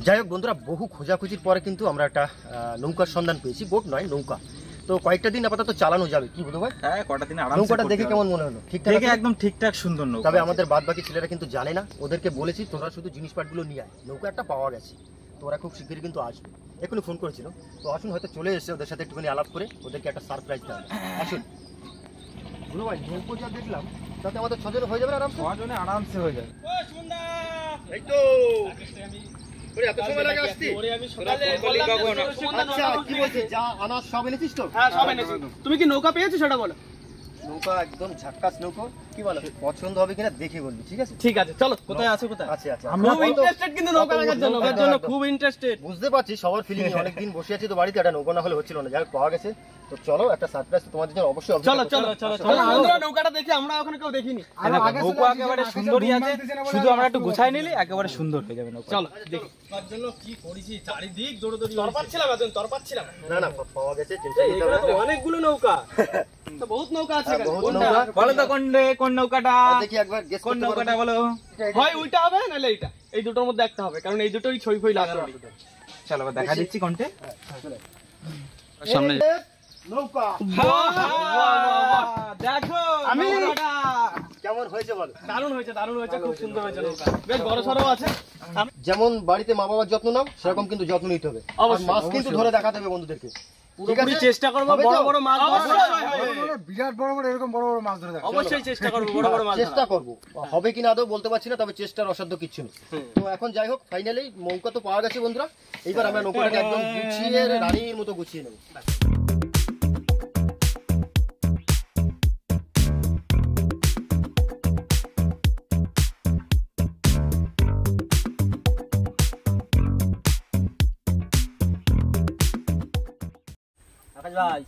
যাই হোক বন্ধুরা, বহু খোঁজাখুঁজির পরে কিন্তু আমরা একটা নৌকার সন্ধান পেয়েছি। বোট নয়, নৌকা। তো কয়েকটা দিন আপাতত চালানো যাবে, কি বলবো ভাই? হ্যাঁ, কটা দিন আরামসে। নৌকাটা দেখে কেমন মনে হলো? ঠিকঠাক দেখে একদম ঠিকঠাক সুন্দর নৌকা। তবে আমাদের বাদ বাকি ছেলেরা কিন্তু জানে না, ওদেরকে বলেছি তোরা শুধু জিনিসপাতগুলো নিয়ে আয়, নৌকা একটা পাওয়া গেছে। তো ওরা খুব শীঘ্রই কিন্তু আসবে, এখনই ফোন করেছিল। তো আসুন, হয়তো চলে এসে ওদের সাথে একটুখানি আলাপ করে ওদেরকে একটা সারপ্রাইজ দেওয়া। আসুন গুলো ভাই, নৌকো যা দেখলাম তাতে আমাদের 6 জন হয়ে যাবে আরামসে। 6 জনে আরামসে হয়ে যাবে। এই তো এত সময় লাগে আসতে? আচ্ছা, কি বলছিস? যা আনার সব এনেছিস তো? হ্যাঁ, সব এনেছি। তুমি কি নৌকা পেয়েছো সেটা বলো। নৌকা একদম ঝাক্কাস নৌকো, কি বলো? পছন্দ হবে কিনা দেখে বলবি, ঠিক আছে? ঠিক আছে, চলো। কোথায় আছে? কোথায় আচ্ছা আচ্ছা, আমরা খুব ইন্টারেস্টেড কিন্তু নৌকা দেখার জন্য, ওর জন্য খুব ইন্টারেস্টেড। বুঝতে পারছি সবার ফিলিং। অনেকদিন বসে আছি তো বাড়িতে, একটা নৌকা না হলে হচ্ছিল না। যাই হোক, পাওয়া গেছে। তো চলো, একটা সারপ্রাইজ তোমাদের জন্য অবশ্যই। চলো চলো চলো চলো, আমরা নৌকাটা দেখি। আমরা ওখানে কেউ দেখিনি। নৌকা একেবারে সুন্দরই আছে, শুধু আমরা একটু গুছাই নিলে একেবারে সুন্দর হয়ে যাবে নৌকা। চলো দেখি। তার জন্য কি করেছি, চারিদিক দৌড়দৌড়ি। তরপাচ্ছিলাম এখন, তরপাচ্ছিলাম। না না, পাওয়া গেছে, টেনশন নিতে হবে না। অনেকগুলো নৌকা, তো বহুত নৌকা আছে এখানে। বহুত নৌকা। বলো তো কোন নৌকাটা? দেখি একবার গেস কোন করতে নৌকাটা পারো? বলো। হয় ওইটা হবে নাহলে এইটা, এই দুটোর মধ্যে একটা হবে, কারণ এই দুটোই ছই ফই লাগানো। চলো দেখা দিচ্ছি কোনটা। সামনে নৌকা। দেখো আমি কেমন হয়েছে বল? দারুণ হয়েছে, দারুণ হয়েছে, খুব সুন্দর হয়েছে নৌকা। বেশ বড় সড়ো আছে। যেমন বাড়িতে মা বাবার যত্ন নাও, সেরকম কিন্তু যত্ন নিতে হবে। আর অবশ্যই, মাছ কিন্তু ধরে দেখাতে হবে বন্ধুদেরকে। ঠিক পুরোপুরি আছে, চেষ্টা করবো হবে তো? বড় বড় মাছ ধরার। বিরাট বড় বড় এরকম বড় বড় মাছ ধরে দেখা। অবশ্যই চেষ্টা করবো বড় বড় মাছ চেষ্টা ধরার। করবো, হবে কিনা আদৌ বলতে পারছি না, তবে চেষ্টার অসাধ্য কিচ্ছু নেই। তো এখন যাই হোক, ফাইনালি নৌকা তো পাওয়া গেছে বন্ধুরা। এইবার আমরা নৌকাটাকে একদম গুছিয়ে রানীর মতো গুছিয়ে নেবো। আকাশ ভাই,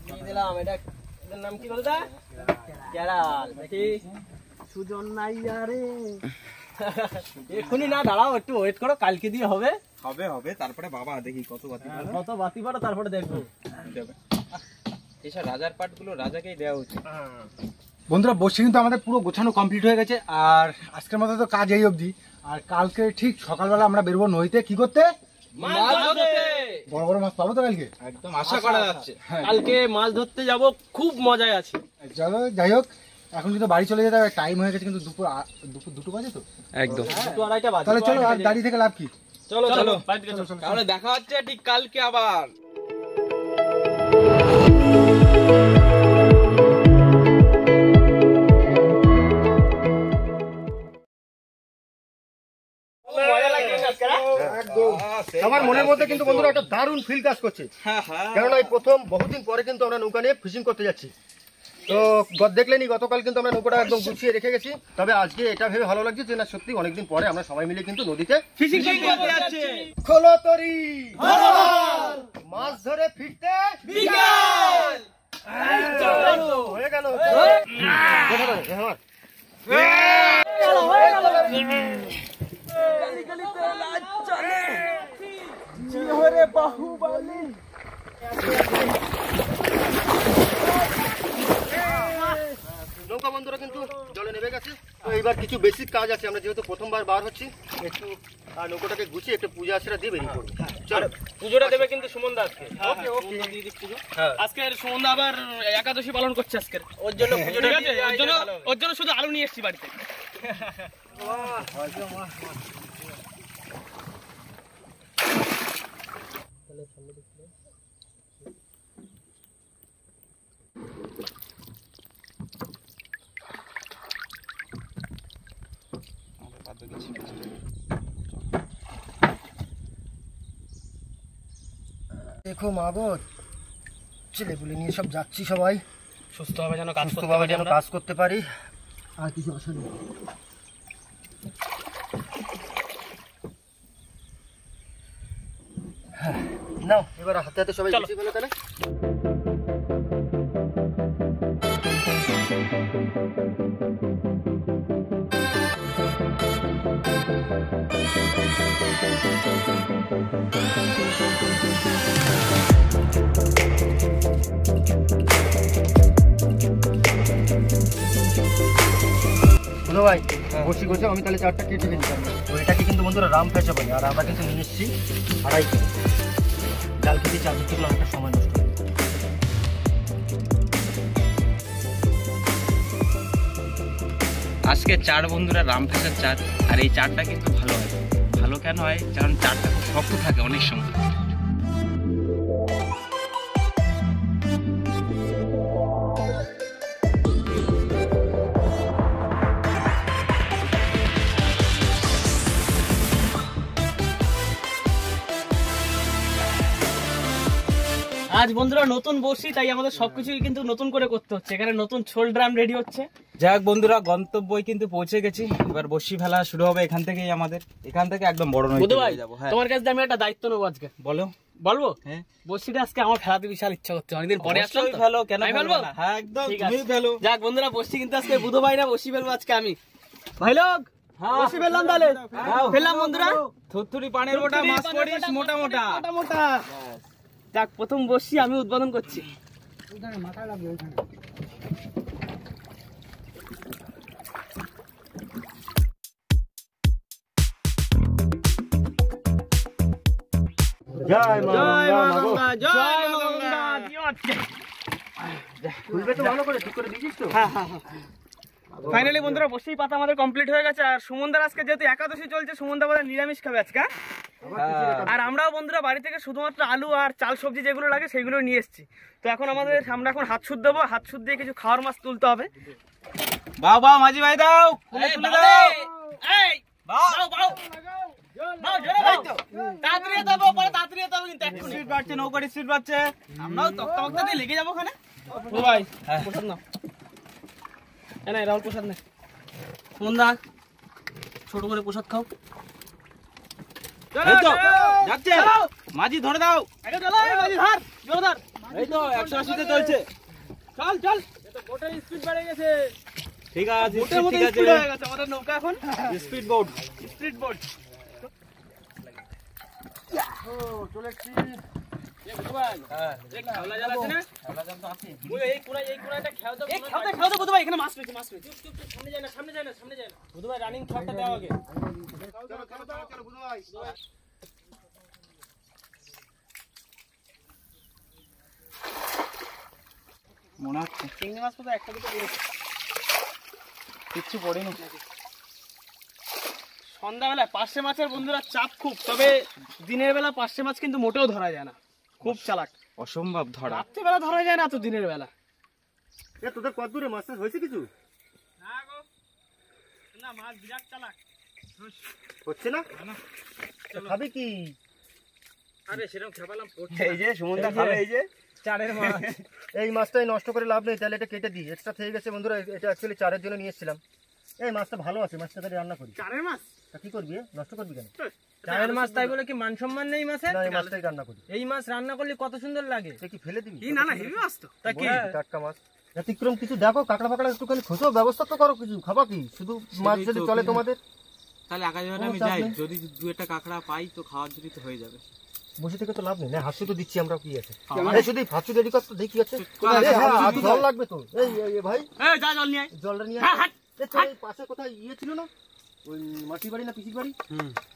কি দিলাম এটা? এটার নাম কি বলতা? কেরাল। দেখি সুজন নাই আরে। এখনই না, দাঁড়াও একটু ওয়েট করো, কালকে দিয়ে হবে। হবে তারপরে বাবা দেখি কত বাতি পারো। কত বাতি পারো তারপরে দেখবো। এইসব রাজার পাটগুলো রাজাকেই দেওয়া উচিত। বন্ধুরা, বসে কিন্তু আমাদের পুরো গোছানো কমপ্লিট হয়ে গেছে। আর আজকের মতো তো কাজ এই অবধি। আর কালকে ঠিক সকালবেলা আমরা বেরোবো নদীতে। কি করতে? বড় বড় মাছ পাবো তো কালকে? একদম আশা করা যাচ্ছে। কালকে মাছ ধরতে যাব, খুব মজায় আছি। চলো, যাই হোক, এখন কিন্তু বাড়ি চলে যেতে হবে। টাইম হয়ে গেছে কিন্তু দুপুর 2টো বাজে তো। একদম। 2-2:30 বাজে। তাহলে চলো, আর দাঁড়িয়ে থেকে লাভ কি? চলো চলো, তাহলে দেখা হচ্ছে ঠিক কালকে আবার। আমার মনের মধ্যে কিন্তু বন্ধুরা একটা দারুণ ফিল কাজ করছে। কেননা এই প্রথম বহুদিন পরে কিন্তু আমরা নৌকা নিয়ে ফিশিং করতে যাচ্ছি। তো দেখলেনি, গতকাল কিন্তু আমরা নৌকাটা একদম গুছিয়ে রেখে গেছি। তবে আজকে এটা ভেবে ভালো লাগছে যে না, সত্যি অনেকদিন পরে আমরা সবাই মিলে কিন্তু নদীতে ফিশিং করতে যাচ্ছি। খোলো তরি, মাছ ধরে ফিরতে বিকাল। হয়ে গেল। নৌকা বন্ধুরা কিন্তু জলে নেমে গেছে। তো এইবার কিছু বেসিক কাজ আছে। আমরা যেহেতু প্রথমবার বার হচ্ছি, একটু নৌকাটাকে গুছিয়ে একটু পূজা আর্চনা দিয়ে বেরিয়ে পড়বো। চলো, পুজোটা দেবে কিন্তু সুমনদা আজকে। ওকে ওকে। আজকের সুমনদা আবার একাদশী পালন করছে আজকের, ওর জন্য পুজোটা। ঠিক আছে, ওর জন্য শুধু আলু নিয়ে এসেছি বাড়িতে। দেখো মাগো, ছেলেপুলে নিয়ে সব যাচ্ছি, সবাই সুস্থভাবে যেন কাজ করতে সুস্থভাবে পারি যেন আমরা। কাজ করতে পারি, আর কিছু আশা নেই। হ্যাঁ, নাও এবার হাতে হাতে সবাই গুছিয়ে ফেলো তাহলে। ভাই বসি গোছাও, আমি তাহলে চারটা কেটে ফেলি। তো এটাকে কিন্তু বন্ধুরা রাম পেঁচা বলে, আর আমরা কিন্তু নিয়ে এসেছি 2.5 কিলো। জাল খেতে 4 থেকে অনেকটা সময় নষ্ট হয়। আজকে চার বন্ধুরা রামফেসার চার, আর এই চারটা কিন্তু ভালো হয়। ভালো কেন হয়? কারণ চারটা খুব শক্ত থাকে অনেক সময়। আজ বন্ধুরা নতুন বসি, তাই আমাদের সবকিছুই কিন্তু নতুন করে করতে হচ্ছে। এখানে নতুন ছোল ড্রাম রেডি হচ্ছে। যাক বন্ধুরা, গন্তব্যই কিন্তু পৌঁছে গেছি। এবার বসি ফেলা শুরু হবে এখান থেকেই আমাদের। এখান থেকে একদম বড় নয় যাবো। হ্যাঁ, তোমার কাছে আমি একটা দায়িত্ব নেবো আজকে। বলবো? হ্যাঁ, বসিটা আজকে আমার ফেলাতে বিশাল ইচ্ছা করছে, অনেকদিন পরে আসলাম তো। ফেলো, কেন আমি ফেলবো ফেলবো? না? হ্যাঁ একদম, ঠিক তুমি আছে। ফেলো। যাক বন্ধুরা, বসি কিন্তু আজকে বুধো ভাই না, বসি ফেলবো আজকে আমি। ভাই লোক, বসি ফেললাম তাহলে। ফেললাম বন্ধুরা। থুরথুরি পানের মোটা মাছ পড়িস, মোটা মোটা। মোটা। যাক, প্রথম বসি আমি উদ্বোধন করছি। জয় মা জয় মা গঙ্গা, গঙ্গা, জয় মা গঙ্গা। খুলবে তো ভালো করে, ঠিক করে দিয়েছিস তো? ফাইনালি বন্ধুরা, বসেই পাতা আমাদের কমপ্লিট হয়ে গেছে। আর সুমনদার আজকে যেহেতু একাদশী চলছে, সুমনদা বোধহয় নিরামিষ খাবে আজকে। আর আমরাও বন্ধুরা বাড়ি থেকে শুধুমাত্র আলু আর চাল সবজি যেগুলো লাগে সেগুলো নিয়ে এসেছি। তো এখন আমরা এখন হাত সুদ দেবো, হাত সুদ দিয়ে কিছু খাওয়ার মাছ তুলতে হবে। বাও বাও মাঝি ভাই দাও, তুলে দাও। তাড়াতাড়ি দেবো, পরে তাড়াতাড়ি দেবো কিন্তু এক্ষুনি। স্পিড বাড়ছে, নৌকার স্পিড বাড়ছে। আমরাও তক্তা দিয়ে লেগে যাবো ওখানে। ও ভাই, প্রসাদ নাও। না রাহুল, প্রসাদ নে। সুমনদা, ছোট করে প্রসাদ খাও। এই তো যাচ্ছে, মাঝি ধরে দাও। আগে চলো, এই মাঝি ধর, জোরে ধর। এই তো 180 তে চলছে। চল চল, এটা বোটের স্পিড বেড়ে গেছে। ঠিক আছে, বোটের মতো ঠিক আছে। স্পিড হয়ে গেছে আমাদের নৌকা এখন। Speed boat. Speed boat. ও চলে এসেছি। এই বুধভাই, এই খাওলা জাল আছে না? খাওলা জাল তো আছে। এই কুড়াইটা খেও দাও। এই খাও দাও বুধভাই, এখানে মাছ রয়েছে, মাছ রয়েছে। চুপ চুপ, সামনে যায় না, সামনে যায় না, সামনে যায় না। বুধভাই রানিং শটটা দাও আগে। চলো বুধ ভাই। মনে হচ্ছে চিংড়ি মাছ তো একটা দুটো পড়েছে, কিচ্ছু পড়েনি। সন্ধ্যাবেলা পার্শে মাছের বন্ধুরা চাপ খুব, তবে দিনের বেলা পার্শে মাছ কিন্তু মোটেও ধরা যায় না, খুব চালাক। অসম্ভব ধরা। রাত্রিবেলা ধরা যায় না, তো দিনের বেলা। এ তোদের কত দূরে মাছ টাছ হয়েছে কিছু? না গো, না মাছ বিরাট চালাক। হচ্ছে না? খাবি কি? আরে সেরকম খেপালাম পড়ছে। এই যে সুমনদা খাবে, এই যে চারের মাছ। এই মাছটাই নষ্ট করে লাভ নেই, তাহলে এটা কেটে দিই। এক্সট্রা থেকে গেছে বন্ধুরা, এটা অ্যাকচুয়ালি চারের জন্য নিয়ে এসেছিলাম। এই মাছটা ভালো আছে, মাছটা তাহলে রান্না করি। চারের মাছ? তা কি করবি? নষ্ট করবি কেন? চারের মাছ তাই বলে কি মান সম্মান নেই মাছের? না, এই মাছটাই রান্না করি। এই মাছ রান্না করলে কত সুন্দর লাগে। সে কি ফেলে দিবি? না না, হেভি মাছ তো। তা কি? টাটকা মাছ। ব্যতিক্রম কিছু দেখো, কাঁকড়া ফাকড়া একটুখানি খোঁজো, ব্যবস্থা তো করো কিছু। খাবা কি? শুধু মাছ যদি চলে তোমাদের? তাহলে আকাশ আমি যাই, যদি দু একটা কাঁকড়া পাই তো খাওয়ার জন্য তো হয়ে যাবে। বসে থেকে তো লাভ নেই না, হাসু তো দিচ্ছি আমরা, কি আছে? এই শুধু হাসু রেডি কর তো, দেখি আছে। হ্যাঁ, জল লাগবে তো। এই ভাই, এই যা জল নিয়ে আয়। জলটা নিয়ে হ্যাঁ, আয়। এই তো এই পাশে কোথায় ইয়ে ছিল না, ওই মাটির বাড়ি না পিসির বাড়ি,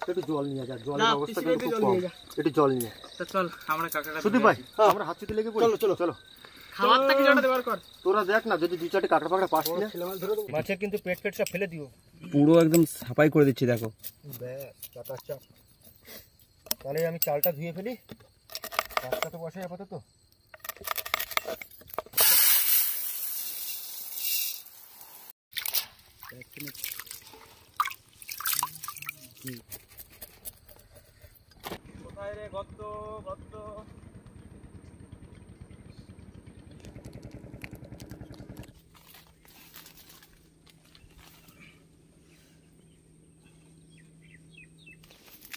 একটু জল নিয়ে যা। জলের না, অবস্থা পিসির কিন্তু বাড়িতে খুব জল কম। নিয়ে যা। একটু জল নিয়ে তো চল আমরা কাঁকড়া শুধু ভাই, আমরা হাত ছুটি লেগে পড়ি। চলো চলো চলো, খাবারটা কি জোড়া দেবার কর। তোরা দেখ না, যদি 2-4টি কাঁকড়া ফাকড়া পাস কিনা। মাছের কিন্তু পেট সব ফেলে দিও। পুরো একদম সাফাই করে দিচ্ছি, দেখো। ব্যাস, কাটার চাপ। তাহলে আমি চালটা ধুয়ে ফেলি, কাজটা তো বসে আপাতত। কোথায় রে গর্ত, গর্ত?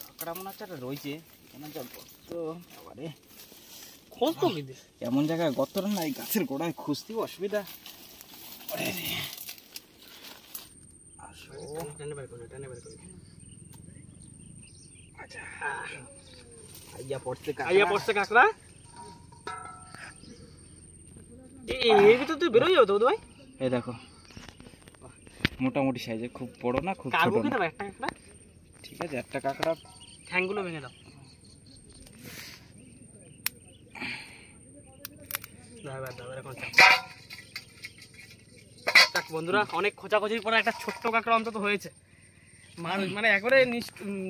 কাঁকড়া মনে হচ্ছে একটা রয়েছে, কেন যা গর্ত আবারে। খোঁজ তো কি দিস? এমন জায়গায় গর্তটা না, এই গাছের গোড়ায় খুঁজতেও অসুবিধা। আসো, টেনে বের করে, টেনে বের করে। আচ্ছা, আইয়া পড়ছে আইয়া পড়ছে কাঁকড়া। এই ভিতর তুই বেরোই যাও তো ভাই। এই দেখো, মোটামুটি সাইজে, খুব বড় না খুব ছোট কাটবো কি না। না একটা কাঁকড়া? ঠিক আছে, একটা কাঁকড়া ঠ্যাংগুলো ভেঙে দাও। যাক বন্ধুরা, অনেক খোঁচাখুচির পরে একটা ছোট্ট কাঁকড়া অন্তত হয়েছে। মানে একবারে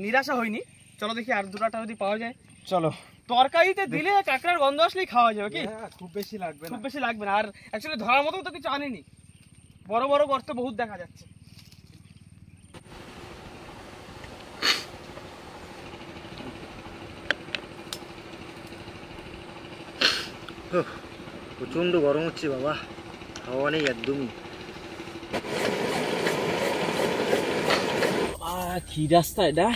নিরাশা হয়নি। চলো দেখি আর দুটাটা যদি পাওয়া যায়। চলো, তরকারিতে দিলে কাঁকড়ার গন্ধ আসলেই খাওয়া যাবে কি? খুব বেশি লাগবে খুব বেশি লাগবে না। আর অ্যাকচুয়ালি ধরার মতো তো কিছু আনিনি। বড় বড় গর্ত বহুত দেখা যাচ্ছে। প্রচন্ড গরম হচ্ছে বাবা, হাওয়া নেই একদমই। কি রাস্তা এটা,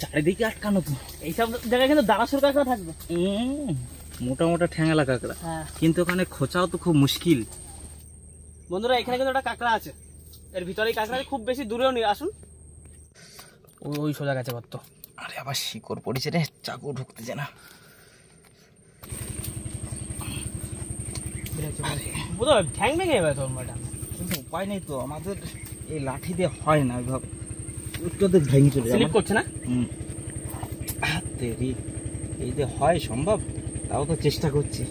চারিদিকে আটকানো তো। এইসব জায়গায় কিন্তু দানাসুর কাঁকড়া থাকবে। মোটা মোটা ঠ্যাঙালা কাঁকড়া, হ্যাঁ কিন্তু ওখানে খোঁচাও তো খুব মুশকিল। বন্ধুরা, এখানে কিন্তু একটা কাঁকড়া আছে। এর ভিতরে কাঁকড়া খুব বেশি দূরেও নেই। আসুন, ওই সোজা গেছে গর্ত। আরে আবার শিকড় পড়েছে রে, চাকু ঢুকতেছে না। বোধহয় ঠ্যাং ভেঙে যাবে তোর ম্যাডাম। কিন্তু উপায় নেই তো, আমাদের এই লাঠি দিয়ে হয় না ওইভাবে। উত্তরদের ভেঙে চলে স্লিপ করছে না? তেরি, এই যে হয় সম্ভব, তাও তো চেষ্টা করছি।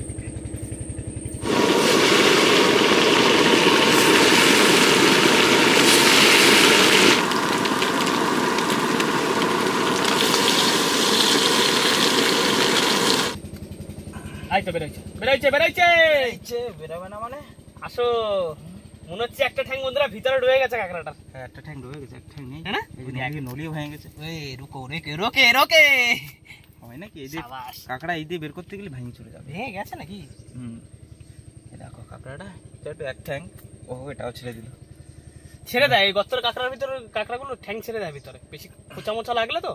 এই তো বেরোচ্ছে বেরোচ্ছে বেরোচ্ছে। বেরোবে না মানে? আসো, মনে হচ্ছে একটা ঠ্যাং বন্ধুরা ভিতরে ঢুকে গেছে কাঁকড়াটা। হ্যাঁ, একটা ঠ্যাং ঢুকে গেছে, একটা ঠ্যাং নেই। হ্যাঁ না? এই নলিও ভেঙে গেছে। এই রুকো, রোকে রোকে রোকে। হয় নাকি এই যে সাবাস। কাঁকড়া এই দিয়ে বের করতে গেলে ভেঙে চলে যাবে। ভেঙে গেছে নাকি? এই দেখো কাঁকড়াটা, এটা একটু এক ঠ্যাং। ও, এটাও ছেড়ে দিল। ছেড়ে দেয় এই গর্তের কাঁকড়ার ভিতরে, কাঁকড়াগুলো ঠ্যাং ছেড়ে দেয় ভিতরে, বেশি খোঁচা মোচা লাগলে তো।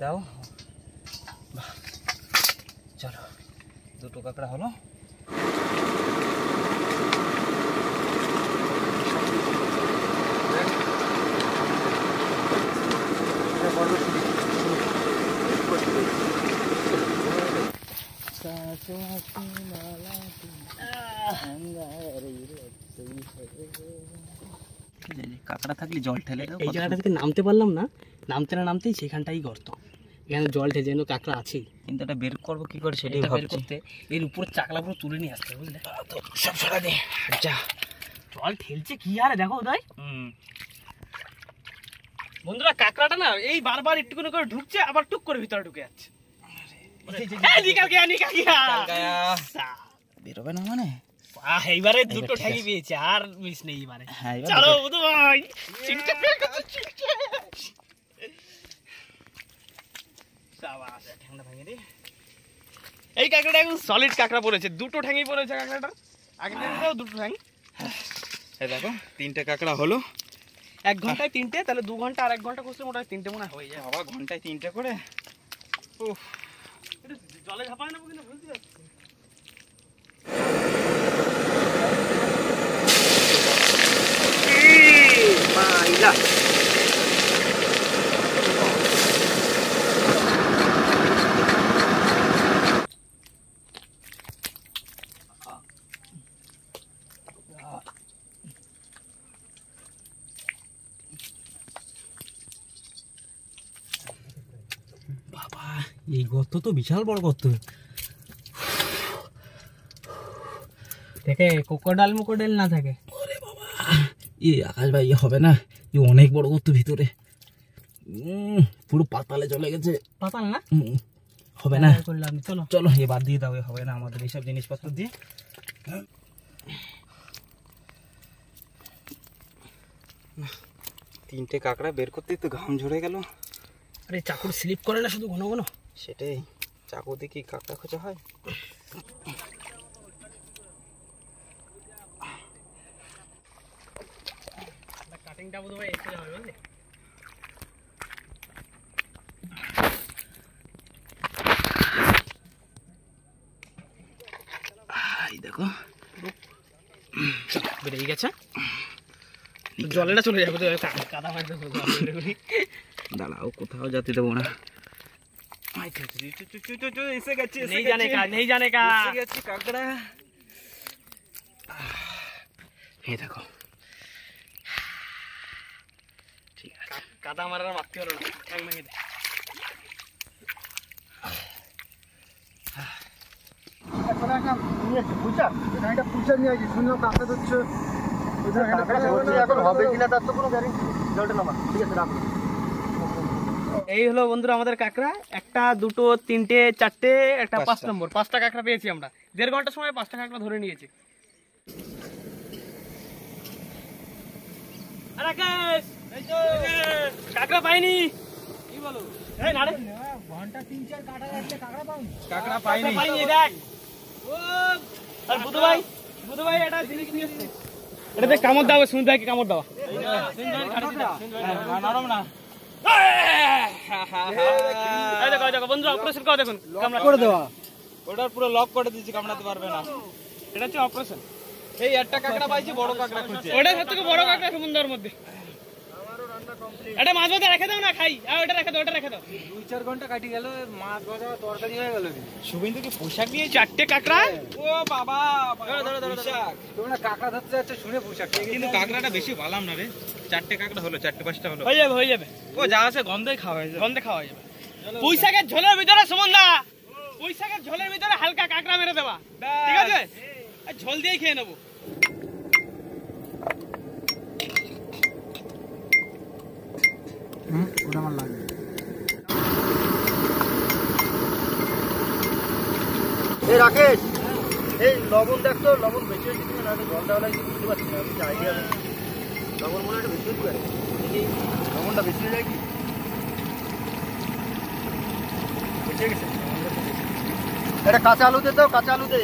দাও, বাহ, চলো, দুটো কাঁকড়া হলো। কাঁকড়া থাকলে জল ঠেলে দাও। এই জায়গাটা থেকে নামতে পারলাম না, নামতে না নামতেই সেখানটাই গর্ত। এখানে জল ঠেলে যেন কাঁকড়া আছেই, কিন্তু এটা বের করবো কি করে সেটাই এটা বের ভাবছি। করতে এর উপর চাকলা পুরো তুলে নিয়ে আসতে হবে, বুঝলে? তো সব সরা দে, যা। জল ঠেলছে কি আরে দেখো উদয়। বন্ধুরা, কাঁকড়াটা না এই বারবার একটুখানি করে ঢুকছে, আবার টুক করে ভিতরে ঢুকে যাচ্ছে। নিকাল গিয়া নিকাল গিয়া। বেরোবে না মানে? এইবারে দুটো ঠ্যাঙি পেয়েছে, আর মিস নেই এবারে। হ্যাঁ, এবার চলো দুটো- উদয়, চিনতে পেরে গেছে, চিনতে। সাবাস, ঠ্যাংটা ভেঙে দি। এই কাঁকড়াটা একদম সলিড কাঁকড়া পড়েছে, দুটো ঠ্যাঙই পড়েছে কাঁকড়াটার। আগেরটাও দুটো ঠ্যাং। এই দেখো, তিনটে কাঁকড়া হলো। 1 ঘন্টায় 3টে, তাহলে 2 ঘন্টা আর 1 ঘন্টা করলে মোটামুটি 3টে মনে হয় হয়ে যায়। বাবা, ঘন্টায় 3টে করে। উফ, এটা জলে ঝাপায় নেবো কিনা বুঝতে পারছি। পাইলা। বাবা, এই গর্ত তো বিশাল বড় গর্ত। দেখে কোকোডাল মুকোডাল না থাকে। আকাশ ভাই, হবে না, অনেক বড় গর্ত ভিতরে। পুরো পাতালে চলে গেছে। পাতাল না? হবে না, করলাম। চলো চলো এবার দিয়ে দাও, হবে না আমাদের এইসব জিনিসপত্র দিয়ে। তিনটে কাঁকড়া বের করতেই তো ঘাম ঝরে গেল। আরে চাকুর স্লিপ করে না শুধু ঘন ঘন। সেটাই, চাকু দিয়ে কি কাঁকড়া খোঁজা হয়? কাটিংটা বোধহয় এসে যাবে, বুঝলি? এই দেখো, বেরিয়ে গেছে। জলেটা চলে যাবে, কাদা মারতে দাঁড়াও, কোথাও যেতে দেবো না। এসে গেছে, নেই জানে কা, নেই জানে কা। এসে গেছে কাঁকড়া। এই দেখো, ঠিক আছে। কাদা মারার মারতে হলো না, ঠ্যাং ভেঙে দে। এখন একটা নিয়ে এসছে পুঁইশাক, এখানে একটা পুঁইশাক নিয়ে আসছি, শুনলাম কাঁকড়া ধরছে। এখন হবে কিনা তার তো কোনো গ্যারেন্টি নেই। জলটা নামা, ঠিক আছে রাখো। এই হলো বন্ধুরা আমাদের কাঁকড়া, একটা দুটো তিনটে চারটে একটা 5 নম্বর, 5টা কাঁকড়া পেয়েছি আমরা। 1.5 ঘন্টার সময় 5টা কাঁকড়া ধরে নিয়েছি। রাকেশ, কাঁকড়া পাইনি, কি বলো? এই না রে, ঘন্টা 3-4 কাটা যাচ্ছে, কাঁকড়া পাও? কাঁকড়া পাইনি দেখ। ও আর বুধু ভাই এটা জিনিস নিয়ে এসেছে, এটা দেখ কামড় দাও, শুনতে হয় কি কামড় দাও, নরম না। এই দেখো বন্ধুরা, অপারেশন করে দেখুন, করে দেওয়া। ওটার পুরো লক করে দিয়েছি, কামড়াতে পারবে না। এটা হচ্ছে অপারেশন। এই একটা কাঁকড়া পাইছি, বড় কাঁকড়া খুঁজছে। ওটা সবথেকে বড় কাঁকড়া সমুদ্রের মধ্যে। এটা মাছ ভাজা রেখে দাও না, খাই। আর ওটা রেখে দাও। 2-4 ঘন্টা কাটি গেল, মাছ ভাজা তরকারি হয়ে গেল। শুভেন্দু কি পোশাক নিয়ে 4টে কাঁকড়া। ও বাবা, পোশাক। তোমরা কাঁকড়া ধরতে যাচ্ছে শুনে পোশাক। কিন্তু কাঁকড়াটা বেশি ভালাম না রে, 4টে কাঁকড়া হলো, 4-5টা হলো। হয়ে যাবে। ও যা আছে গন্ধই খাওয়া হয়ে যাবে। গন্ধে খাওয়া যাবে। পুঁইশাকের ঝোলের ভিতরে সুমন্দা, পুঁইশাকের ঝোলের ভিতরে হালকা কাঁকড়া মেরে দেবা, ঠিক আছে? আর ঝোল দিয়েই খেয়ে নেবো। ওটা আমার লাগে। এই রাকেশ, এই লবণ দেখতো, লবণ বেশি হয়েছে কিনা, না জল দেওয়া লাগছে বুঝতে পারছি না, কিছু আইডিয়া নেই। লবণ মনে হয় একটু বেশি হয়ে যাবে, লবণটা বেশি হয়ে যায় কি? বেশি হয়ে গেছে। এটা কাঁচা আলু দে, তো কাঁচা আলু দে।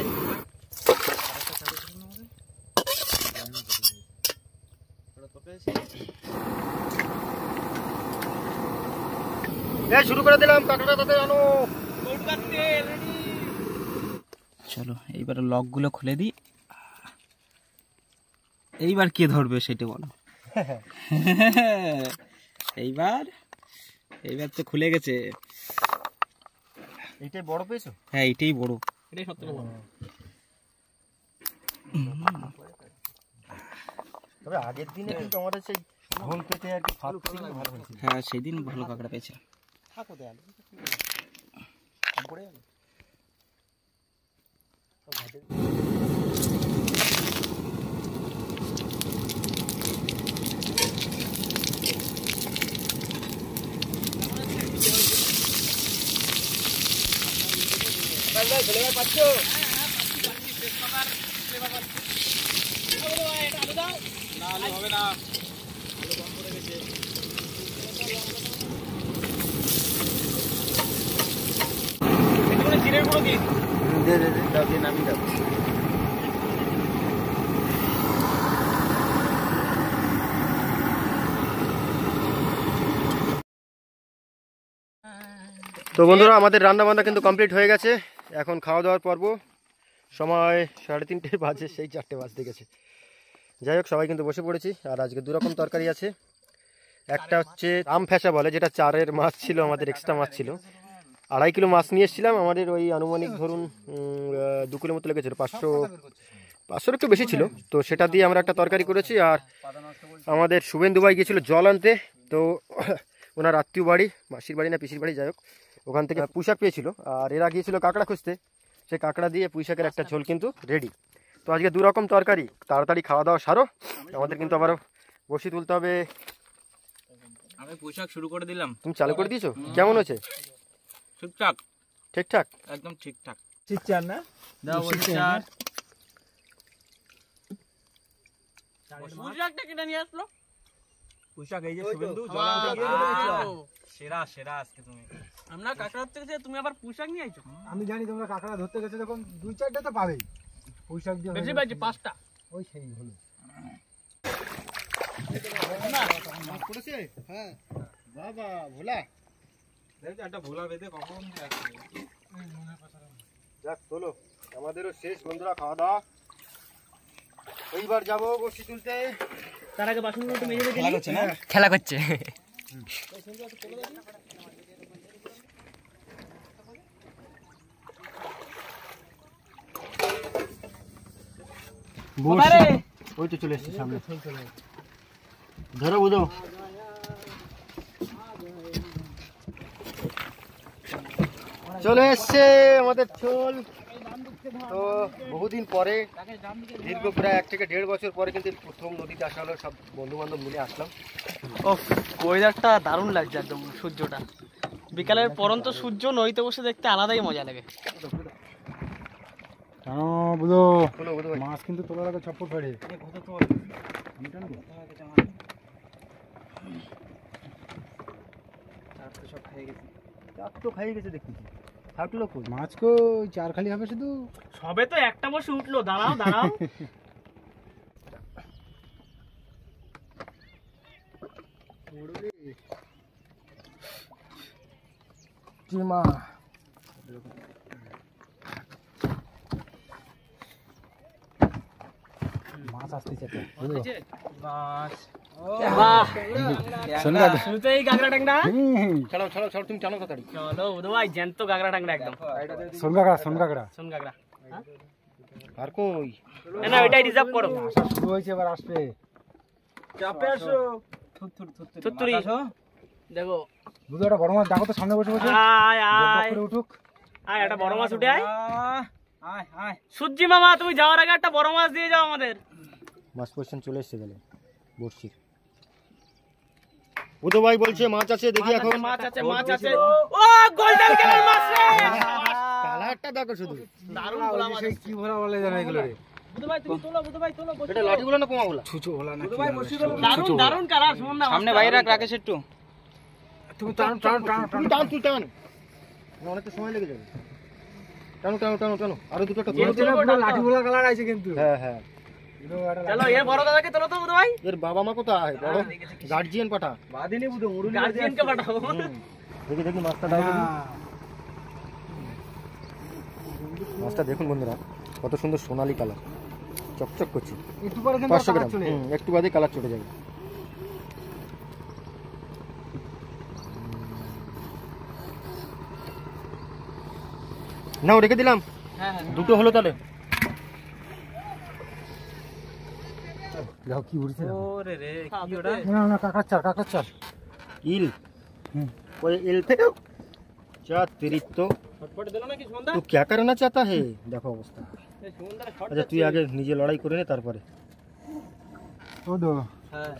এই শুরু করে দিলাম, কাঁকড়া তাতে আনো। চলো এইবার লক গুলো খুলে দিই। এইবার কে ধরবে সেটা বলো। এইবার তো খুলে গেছে। এইটাই বড় পেয়েছো? হ্যাঁ এইটাই বড়। এটাই সবথেকে বড়। তবে আগের দিনে কিন্তু আমাদের সেই ঘোল পেতে আর কি ফাঁক ছিল, ভালো হয়েছিল। হ্যাঁ সেদিন ভালো কাঁকড়া পেয়েছিলাম। থাকো দে আলু পড়ে যাবে। জিরের গুঁড়ো দিয়ে দে দাও, দিয়ে নামিয়ে দাও। তো বন্ধুরা, আমাদের রান্না বান্না কিন্তু কমপ্লিট হয়ে গেছে। এখন খাওয়া দাওয়ার পর্ব। সময় 3:30 বাজে, সেই 4টে বাজতে গেছে। যাই হোক, সবাই কিন্তু বসে পড়েছি। আর আজকে 2 রকম তরকারি আছে। একটা হচ্ছে আম ফ্যাসা বলে, যেটা 4-এর মাছ ছিল, আমাদের এক্সট্রা মাছ ছিল। 2.5 কিলো মাছ নিয়ে এসেছিলাম। আমাদের ওই আনুমানিক ধরুন 2 কিলো মতো লেগেছিল, 500 একটু বেশি ছিল। তো সেটা দিয়ে আমরা একটা তরকারি করেছি। আর আমাদের শুভেন্দু ভাই গিয়েছিল জল আনতে, তো ওনার আত্মীয় বাড়ি, মাসির বাড়ি না পিসির বাড়ি, যাই হোক, ওখান থেকে পুঁইশাক পেয়েছিল। আর এরা গিয়েছিল কাঁকড়া খুঁজতে, সেই কাঁকড়া দিয়ে পুঁইশাকের একটা ঝোল কিন্তু রেডি। তো আজকে 2 রকম তরকারি, তাড়াতাড়ি খাওয়া দাওয়া সারো, আমাদের কিন্তু আবারও বসি তুলতে হবে। আমি পোশাক শুরু করে দিলাম। তুমি চালু করে দিয়েছো? কেমন হয়েছে? ঠিকঠাক, ঠিকঠাক, একদম ঠিকঠাক। চিৎচার না দাও চার। পুঁইশাকটা কিনে নিয়ে আসলো। পোশাক এই যে শুভেন্দু জল আনতে গিয়ে দিয়েছিল। সেরা আজকে তুমি। আমরা কাঁকড়া ধরতে গেছি, তুমি আবার পুঁইশাক নিয়ে আইছো। আমি জানি তোমরা কাঁকড়া ধরতে গেছো যখন 2-4টা তো পাবেই। পোশাক দিয়ে বেশি পাইছি 5টা। ওই সেই হলো। হ্যাঁ বাবা ভোলা, একটা ভোলা বেঁধে কখন যাক তোলো, আমাদেরও শেষ বন্ধুরা খাওয়া দাওয়া। এইবার যাবো বসি তুলতে। তার আগে বাসনগুলো একটু মেজে রেখে করছে না? খেলা করছে। ওই তো চলে এসছে সামনে, ধরো বুঝো। চলে এসছে আমাদের ছোল। তো বহুদিন পরে, দীর্ঘ প্রায় 1 থেকে 1.5 বছর পরে কিন্তু প্রথম নদীতে আসা হলো, সব বন্ধু বান্ধব মিলে আসলাম। ওয়েদারটা দারুণ লাগছে একদম, সূর্যটা বিকালের পরন্ত সূর্য নদীতে বসে দেখতে আলাদাই মজা লাগে। বুঝো বলো বলো ভাই। মাছ কিন্তু তোলার আগে চপ্পল ফেড়ে চাপ তো খাইয়ে গেছে দেখতেছি, থাকলো কই? মাছ কো চার খালি হবে শুধু। সবে তো একটা বসে উঠলো, দাঁড়াও দাঁড়াও। চিমা মাছ আসতেছে তো বুঝো। বাহ, শোনা শুরুতেই গাগরা ট্যাংরা। ছাড়াও ছাড়াও ছাড়াও, তুমি টানো তাড়াতাড়ি। চলো উদো ভাই, জ্যান্ত গাগরা ট্যাংরা একদম। সোনকাকড়া শোন গাগরা, আর কই? না না এটাই রিজার্ভ করো। আসা শুরু হয়েছে, এবার আসবে। চাপে আসো। থুত্তুরি দেখো, বুঝো একটা বড় মাছ দেখো তো সামনে বসে বসে আয় আয় করে উঠুক। আয়, একটা বড় মাছ উঠে আয়। আয় আয়। সূর্যি মামা, তুমি যাওয়ার আগে একটা বড় মাছ দিয়ে যাও আমাদের। মাছ পজিশন চলে এসছে গেলে বড়শির। বুধু ভাই বলছে মাছ আছে, দেখি এখন। মাছ আছে, মাছ আছে। ও গোল্ডেন কালার মাছ রে! কালারটা দেখো শুধু। দারুণ গোলা মাছ। সেই কি ভরা বলে জানা এগুলো রে। বুধু ভাই তুমি তোলো, বুধু ভাই তোলো। এটা লাঠি বলে না পোমা বলা? ছুচো ভোলা না দারুণ দারুণ কালার, শুনুন না। সামনে বাইরে রাখ, রাকেশ একটু। তুমি টান টান টান টান তুই টান, তুই টান। অনেকটা সময় লেগে যাবে। টানো টানো টানো টানো, আরো দুটো একটা এই যে পুরো লাঠি ভোলা কালার আছে কিন্তু। হ্যাঁ হ্যাঁ। চলো এর বড় দাদাকে তোলো তো বুধু ভাই। এর বাবা মা কোথায়? বড় গার্জিয়ান পাঠা। বাদিনী বুঝো মুড়ি গার্জিয়ানকে পাঠাবো। দেখি দেখি মাছটা দাও দেখি। মাছটা দেখুন বন্ধুরা, কত সুন্দর সোনালী কালার, চকচক করছে। একটু পরে কিন্তু 500 কালার গ্রাম। চলে একটু বাদে কালার চলে যাবে। নাও রেখে দিলাম। হ্যাঁ হ্যাঁ। দুটো হলো তাহলে। যাও কি উড়ছে না। ওরে রে কি ওটা? না না কাকার চার ইল हम्म। कोई इल पे क्या तेरी तो ফটফট দিলো নাকি সুমনদা? तू क्या करना चाहता है? देखो अवस्था। এই সুমনদার শট। अच्छा তুই আগে নিজে লড়াই করে নে, তারপরে। ও দো হ্যাঁ।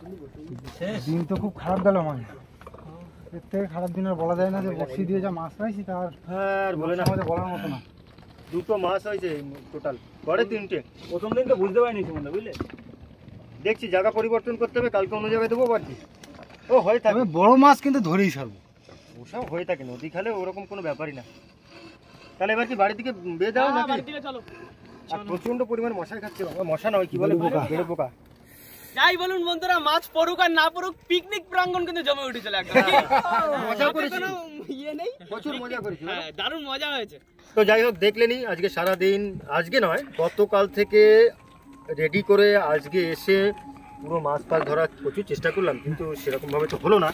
দিন তো খুব খারাপ গেল আমার। এর থেকে খারাপ দিন আর বলা যায় না, যে বক্সি দিয়ে যা মাছ পাইছি তার হ্যাঁ আর বলে না, আমাদের বলার মতো না। দুটো মাছ হয়েছে টোটাল, পরে 3টে। প্রথম দিন তো বুঝতে পারিনি সুমন্দা, বুঝলে? দেখছি জায়গা পরিবর্তন করতে হবে, কালকে অন্য জায়গায় দেবো বাড়ি। ও হয়ে থাকে, তবে বড় মাছ কিন্তু ধরেই ছাড়বো। ওসব হয়ে থাকে, নদী খালে ওরকম কোনো ব্যাপারই না। তাহলে এবার কি বাড়ির দিকে বেয়ে দাও নাকি? বাড়ির দিকে চলো। আর প্রচন্ড পরিমাণ মশাই খাচ্ছে বাবা, মশা নয় কি বলে পোকা, বেড়ে পোকা। যাই বলুন বন্ধুরা, মাছ পড়ুক আর না পড়ুক, পিকনিক প্রাঙ্গণ কিন্তু জমে উঠেছিল একদম। মজা করেছি, কোনো ইয়ে নেই। প্রচুর মজা করেছি। হ্যাঁ, দারুণ মজা হয়েছে। তো যাই হোক, দেখলেনি আজকে সারা দিন, আজকে নয় গতকাল থেকে রেডি করে আজকে এসে পুরো মাছ ধরার প্রচুর চেষ্টা করলাম, কিন্তু সেরকম ভাবে তো হলো না।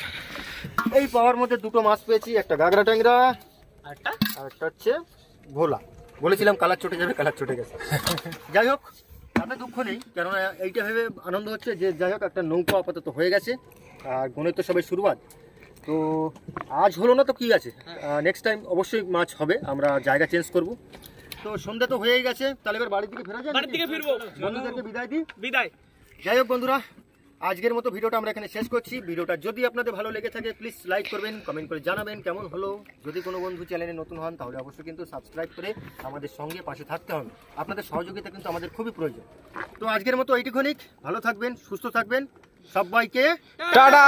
এই পাওয়ার মধ্যে দুটো মাছ পেয়েছি, একটা গাগরা ট্যাংরা আরেকটা আর একটা হচ্ছে ভোলা। বলেছিলাম কালার চটে যাবে, কালার চটে গেছে। যাই হোক, তাতে দুঃখ নেই, কেননা এইটা ভেবে আনন্দ হচ্ছে যে যাই হোক একটা নৌকা আপাতত হয়ে গেছে, আর গণের তো সবাই শুরুয়াত। তো আজ হলো না তো কি আছে, নেক্সট টাইম অবশ্যই মাছ হবে, আমরা জায়গা চেঞ্জ করব। তো সন্ধ্যা তো হয়েই গেছে, তাহলে এবার বাড়ির দিকে ফেরা যায়, বাড়ির দিকে ফিরবো। বন্ধুদেরকে বিদায় দিই। বিদায়। যাই হোক বন্ধুরা, আজকের মতো ভিডিওটা আমরা এখানে শেষ করছি। ভিডিওটা যদি আপনাদের ভালো লেগে থাকে প্লিজ লাইক করবেন, কমেন্ট করে জানাবেন কেমন হলো। যদি কোনো বন্ধু চ্যানেলে নতুন হন তাহলে অবশ্যই কিন্তু সাবস্ক্রাইব করে আমাদের সঙ্গে পাশে থাকতে হবে। আপনাদের সহযোগিতা কিন্তু আমাদের খুবই প্রয়োজন। তো আজকের মতো এইটুকুনি, ভালো থাকবেন, সুস্থ থাকবেন, সবাইকে টাটা।